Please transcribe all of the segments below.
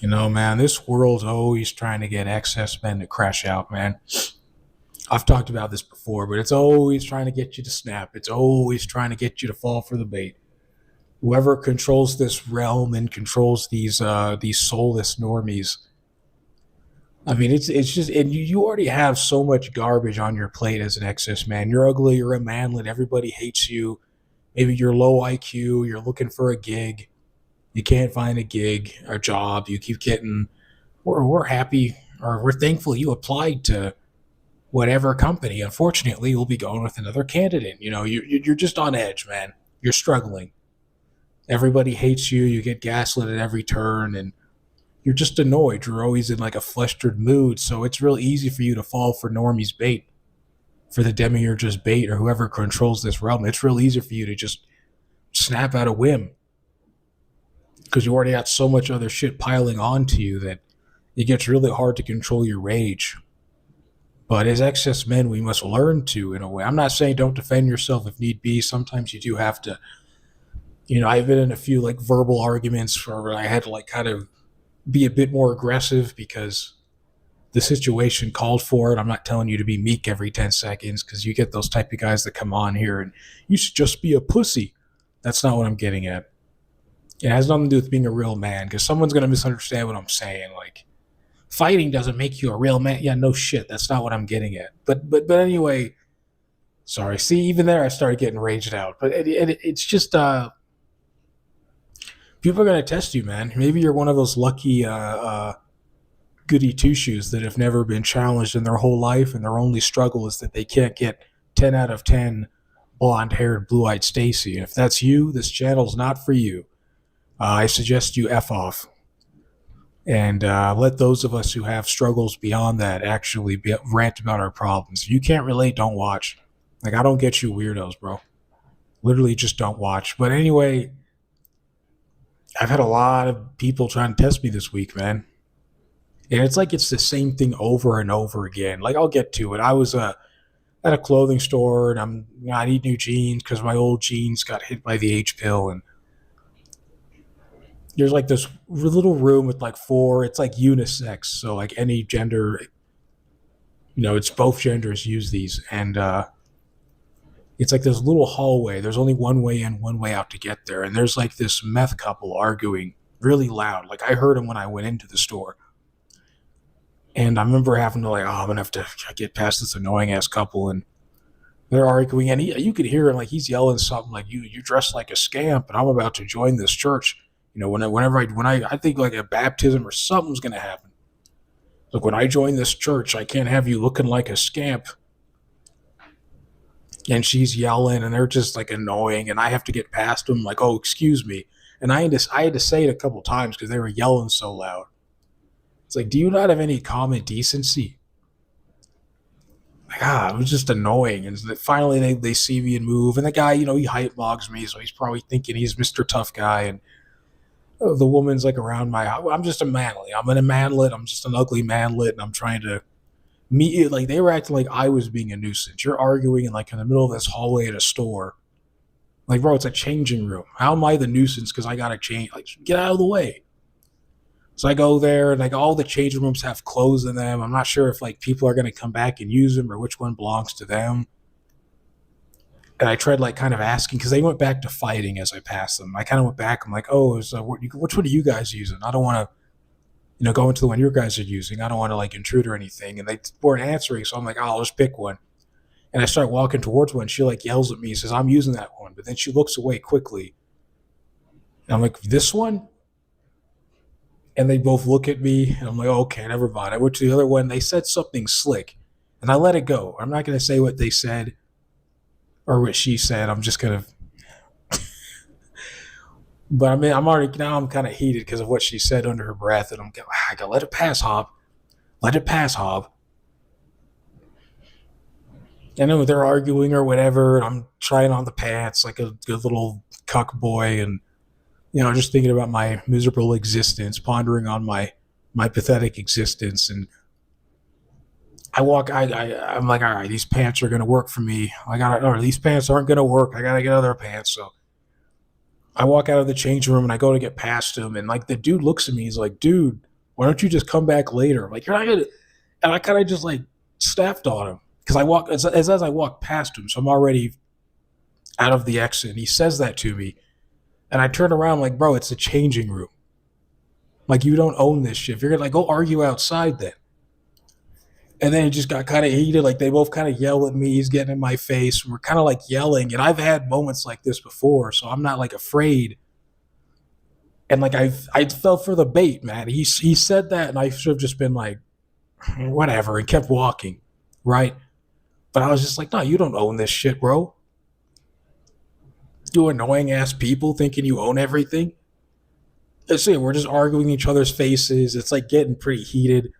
Man, this world's always trying to get excess men to crash out, man. I've talked about this before, but it's always trying to get you to snap. It's always trying to get you to fall for the bait. Whoever controls this realm and controls these soulless normies. I mean, it's just, and you already have so much garbage on your plate as an excess man. You're ugly. You're a manlet. Everybody hates you. Maybe you're low IQ. You're looking for a gig. You can't find a gig or job. You keep getting. We're happy or we're thankful you applied to whatever company. Unfortunately, we'll be going with another candidate. You're just on edge, man. You're struggling. Everybody hates you. You get gaslit at every turn, and you're just annoyed. You're always in like a flustered mood, so it's real easy for you to fall for Normie's bait, for the demiurge's bait, or whoever controls this realm. It's real easy for you to just snap out a whim because you already got so much other shit piling onto you that it gets really hard to control your rage. But as excess men, we must learn to, in a way. I'm not saying don't defend yourself if need be. Sometimes you do have to. I've been in a few like verbal arguments where I had to like kind of be a bit more aggressive because the situation called for it. I'm not telling you to be meek every 10 seconds because you get those type of guys that come on here and you should just be a pussy. That's not what I'm getting at. It has nothing to do with being a real man because someone's going to misunderstand what I'm saying. Like, fighting doesn't make you a real man. Yeah, no shit. That's not what I'm getting at. But anyway, sorry. See, even there I started getting raged out. But it's just people are going to test you, man. Maybe you're one of those lucky goody two-shoes that have never been challenged in their whole life, and their only struggle is that they can't get 10 out of 10 blonde-haired, blue-eyed Stacy. And if that's you, this channel's not for you. I suggest you F off. And let those of us who have struggles beyond that actually rant about our problems. If you can't relate, don't watch. Like, I don't get you weirdos, bro. Literally just don't watch. But anyway, I've had a lot of people trying to test me this week, man. And it's like it's the same thing over and over again. Like, I'll get to it. I was at a clothing store, and I need new jeans because my old jeans got hit by the H pill. And there's like this little room with like it's like unisex. So like any gender, it's both genders use these. And it's like this little hallway. There's only one way in, one way out to get there. And there's like this meth couple arguing really loud. Like, I heard them when I went into the store. And I remember having to like, I'm going to have to get past this annoying ass couple. And they're arguing. And you could hear him, like, he's yelling something like, you dress like a scamp and I'm about to join this church. Whenever I think like a baptism or something's going to happen. Like, when I join this church, I can't have you looking like a scamp. And she's yelling, and they're just like annoying, and I have to get past them, like, oh, excuse me. And I had to say it a couple times because they were yelling so loud. It's like, do you not have any common decency? Like, it was just annoying. And finally they see me and move, and the guy, he hype logs me, so he's probably thinking he's Mr. Tough Guy. And the woman's like around I'm just a manlet. I'm a manlet. I'm just an ugly manlet, and I'm trying to meet. Like, they were acting like I was being a nuisance. You're arguing in the middle of this hallway at a store. Like, bro, it's a changing room. How am I the nuisance because I gotta change? Like, get out of the way. So I go there, and like all the changing rooms have clothes in them. I'm not sure if like people are gonna come back and use them or which one belongs to them. And I tried like kind of asking because they went back to fighting as I passed them. I kind of went back. I'm like, oh, which one are you guys using? I don't want to, go into the one your guys are using. I don't want to like intrude or anything. And they weren't answering, so I'm like, I'll just pick one. And I start walking towards one. She like yells at me and says, I'm using that one. But then she looks away quickly. And I'm like, this one? And they both look at me, and I'm like, oh, okay, never mind. I went to the other one. They said something slick, and I let it go. I'm not going to say what they said or what she said. I'm just going to. But I mean, I'm kind of heated because of what she said under her breath, and I got to let it pass, Hob. Let it pass, Hob. I know they're arguing or whatever, and I'm trying on the pants like a good little cuck boy, and just thinking about my miserable existence, pondering on my pathetic existence. And I'm like, all right, these pants are going to work for me. These pants aren't going to work. I got to get other pants. So I walk out of the change room and I go to get past him. And like the dude looks at me. He's like, dude, Why don't you just come back later? Like, you're not gonna. And I kind of just like snapped on him because I walk as I walk past him, so I'm already out of the exit. And he says that to me, and I turn around like, bro, it's a changing room. Like, you don't own this shit. If you're gonna like go argue outside, then. And then it just got kind of heated. Like, they both kind of yell at me. He's getting in my face. We're kind of like yelling. And I've had moments like this before, so I'm not like afraid. And like I fell for the bait, man. He said that, and I should have just been like, whatever, and kept walking, right? But I was just like, no, you don't own this shit, bro. You annoying ass people thinking you own everything. Let's see, we're just arguing each other's faces. It's like getting pretty heated.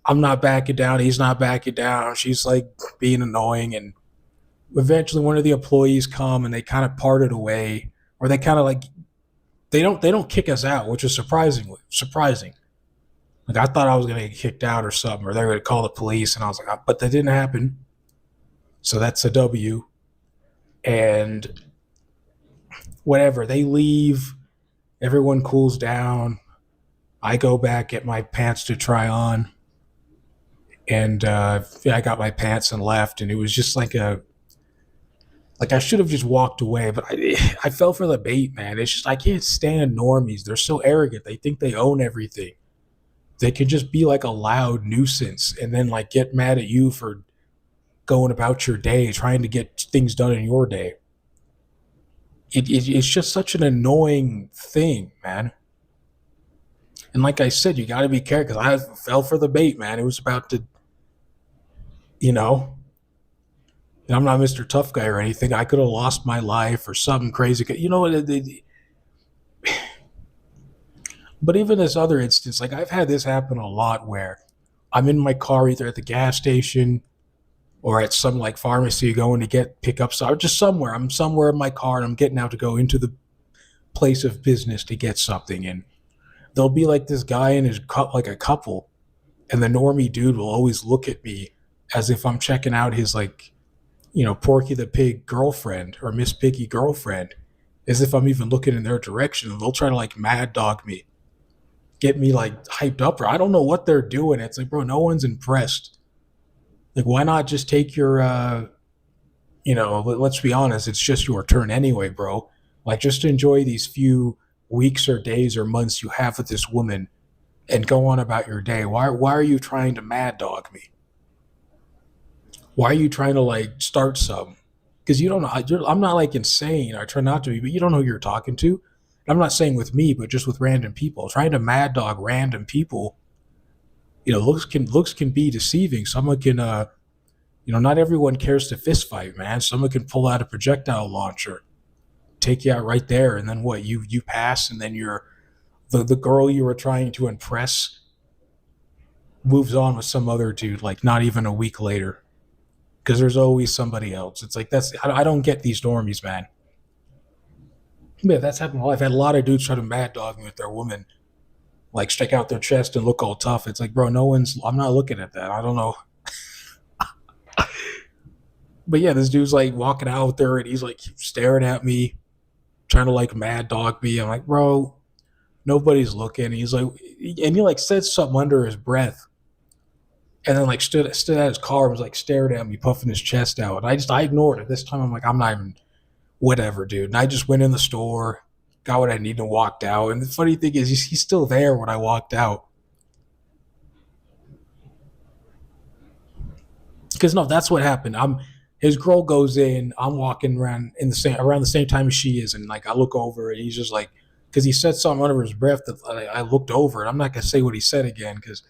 I'm not backing down. He's not backing down. She's like being annoying, and eventually one of the employees come and they kind of parted away, or they kind of like they don't kick us out, which is surprising. Like, I thought I was gonna get kicked out or something, or they were gonna call the police, and I was like, but that didn't happen. So that's a W. And whatever, they leave. Everyone cools down. I go back, get my pants to try on, and I got my pants and left. And it was just like I should have just walked away, but I fell for the bait, man. It's just I can't stand normies. They're so arrogant. They think they own everything. They can just be like a loud nuisance and then like get mad at you for going about your day, trying to get things done in your day. It's just such an annoying thing, man. And like I said, you got to be careful because I fell for the bait, man. It was about to, you know, and I'm not Mr. Tough Guy or anything. I could have lost my life or something crazy. You know what? But even this other instance, like I've had this happen a lot where I'm in my car either at the gas station or at some like pharmacy going to pick up something, just somewhere. I'm somewhere in my car and I'm getting out to go into the place of business to get something. And there'll be like this guy and his like a couple, and the normie dude will always look at me as if I'm checking out his like, Porky the Pig girlfriend or Miss Piggy girlfriend, as if I'm even looking in their direction. And they'll try to like mad dog me, get me like hyped up, or I don't know what they're doing. It's like, bro, no one's impressed. Like, why not just take your, let's be honest, it's just your turn anyway, bro. Like, just enjoy these few weeks or days or months you have with this woman and go on about your day. Why are you trying to mad dog me? Why are you trying to like start some? Because you don't know. I'm not like insane. I try not to be, but you don't know who you're talking to. I'm not saying with me, but just with random people. Trying to mad dog random people, looks can be deceiving. Someone can, not everyone cares to fist fight, man. Someone can pull out a projectile launcher, take you out right there, and then what? You pass, and then the girl you were trying to impress moves on with some other dude, like not even a week later, because there's always somebody else. It's like I don't get these normies, man. Yeah, that's happened. I've had a lot of dudes try to mad dog me with their woman, like stick out their chest and look all tough. It's like, bro, I'm not looking at that. I don't know. But yeah, this dude's like walking out there and he's like staring at me, trying to like mad dog me. I'm like, bro, nobody's looking. And he's like, and he like said something under his breath, and then like stood at his car and was like staring at me, puffing his chest out. And I ignored it. This time I'm like, I'm not even, whatever, dude. And I just went in the store, got what I needed, and walked out. And the funny thing is, he's still there when I walked out. Because no, that's what happened. His girl goes in. I'm walking around around the same time as she is, and like I look over, and he's just like, because he said something under his breath that I looked over, and I'm not gonna say what he said again because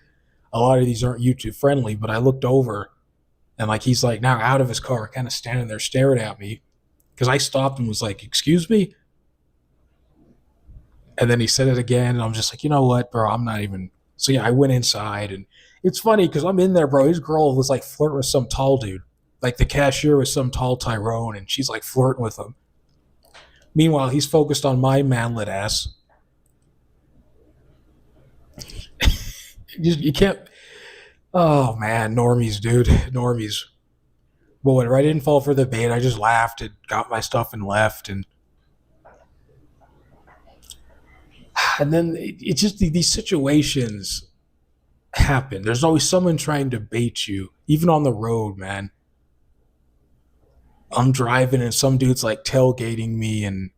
a lot of these aren't YouTube friendly. But I looked over, and like he's like now out of his car, kind of standing there staring at me, because I stopped and was like, "Excuse me," and then he said it again, and I'm just like, you know what, bro, I'm not even. So yeah, I went inside, and it's funny because I'm in there, bro. His girl was like flirting with some tall dude. Like the cashier was some tall Tyrone, and she's like flirting with him. Meanwhile, he's focused on my manlet ass. You can't. Oh man, normies, dude, normies. But whatever. I didn't fall for the bait. I just laughed and got my stuff and left. And And then it's just these situations happen. There's always someone trying to bait you, even on the road, man. I'm driving and some dude's like tailgating me, and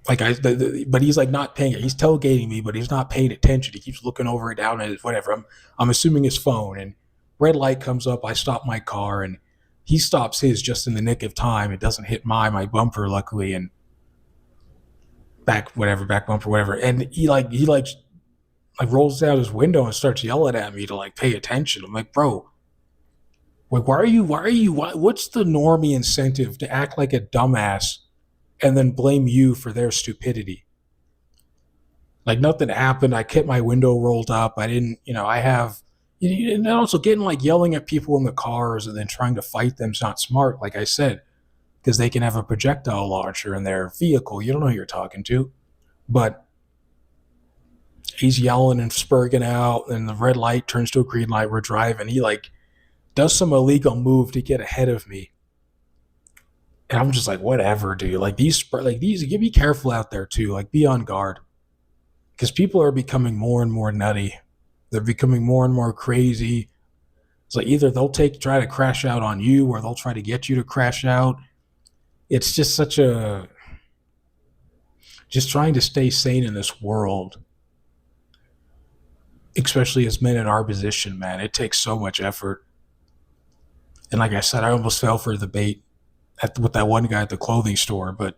like but he's like not paying it. He's tailgating me, but he's not paying attention. He keeps looking over it down at his whatever. I'm assuming his phone. And red light comes up. I stop my car, and he stops his just in the nick of time. It doesn't hit my bumper, luckily, and back bumper, whatever. And he rolls down his window and starts yelling at me to like pay attention. I'm like, bro, like what's the normie incentive to act like a dumbass and then blame you for their stupidity? Like nothing happened. I kept my window rolled up. I didn't, I have, and also getting like yelling at people in the cars and then trying to fight them's not smart, like I said, because they can have a projectile launcher in their vehicle. You don't know who you're talking to. But he's yelling and spurging out, and the red light turns to a green light. We're driving. He like does some illegal move to get ahead of me. And I'm just like, whatever, dude. Like these, you be careful out there too. Like be on guard. Because people are becoming more and more nutty. They're becoming more and more crazy. It's like either they'll try to crash out on you, or they'll try to get you to crash out. It's just just trying to stay sane in this world, especially as men in our position, man. It takes so much effort. And like I said, I almost fell for the bait with that one guy at the clothing store, but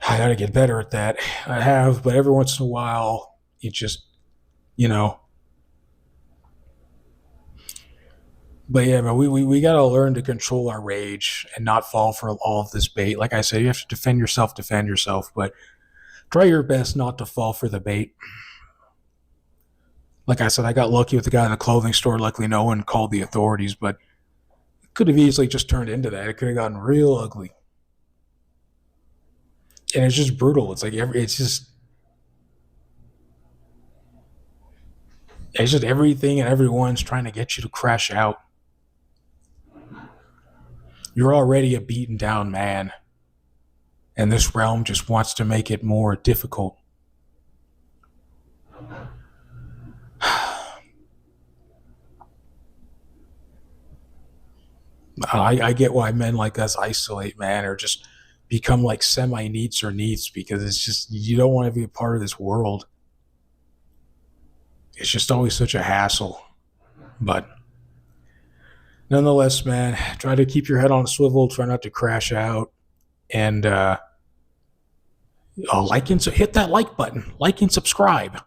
I got to get better at that. I have, but every once in a while, it just, But yeah, man, we got to learn to control our rage and not fall for all of this bait. Like I said, you have to defend yourself, but try your best not to fall for the bait. Like I said, I got lucky with the guy in the clothing store. Luckily, no one called the authorities, but it could have easily just turned into that. It could have gotten real ugly. And it's just brutal. It's like it's just everything and everyone's trying to get you to crash out. You're already a beaten down man, and this realm just wants to make it more difficult. I get why men like us isolate, man, or just become like semi-neats or neats, because it's just, you don't want to be a part of this world. It's just always such a hassle. But nonetheless, man, try to keep your head on a swivel, try not to crash out, and hit that like button, like and subscribe.